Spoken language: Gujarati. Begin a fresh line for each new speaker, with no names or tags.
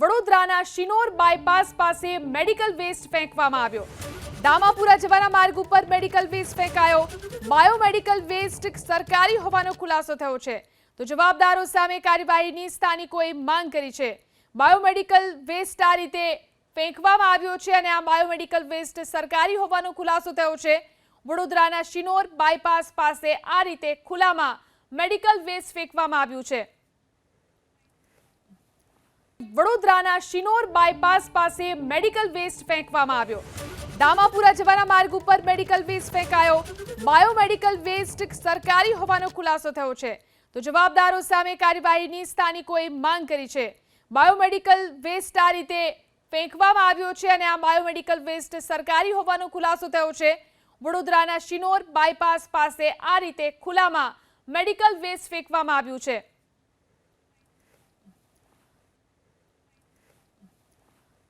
વડોદરાના શિનોર બાયપાસ પાસે મેડિકલ વેસ્ટ ફેંકવામાં આવ્યો। દામાપુરા જવાના માર્ગ ઉપર મેડિકલ વેસ્ટ ફેંકાયો। બાયોમેડિકલ વેસ્ટ સરકારી હોવાનો ખુલાસો થયો છે, તો જવાબદારો સામે કાર્યવાહીની સ્થાનિકોએ માંગ કરી છે। બાયોમેડિકલ વેસ્ટ આ રીતે ફેંકવામાં આવ્યો છે અને આ બાયોમેડિકલ વેસ્ટ સરકારી હોવાનો ખુલાસો થયો છે। વડોદરાના શિનોર બાયપાસ પાસે આ રીતે ખુલ્લામાં મેડિકલ વેસ્ટ ફેંકવામાં આવ્યું છે। વડોદરાના શિનોર બાયપાસ પાસે મેડિકલ વેસ્ટ ફેંકવામાં આવ્યો। દામાપુરા જવાના માર્ગ ઉપર મેડિકલ વેસ્ટ ફેંકાયો। બાયોમેડિકલ વેસ્ટ સરકારી હોવાનો ખુલાસો થયો છે, તો જવાબદારો સામે કાર્યવાહીની સ્થાનિકોએ માંગ કરી છે। બાયોમેડિકલ વેસ્ટ આ રીતે ફેંકવામાં આવ્યો છે અને આ બાયોમેડિકલ વેસ્ટ સરકારી હોવાનો ખુલાસો થયો છે। વડોદરાના શિનોર બાયપાસ પાસે આ રીતે ખુલ્લામાં મેડિકલ વેસ્ટ ફેંકવામાં આવ્યું છે।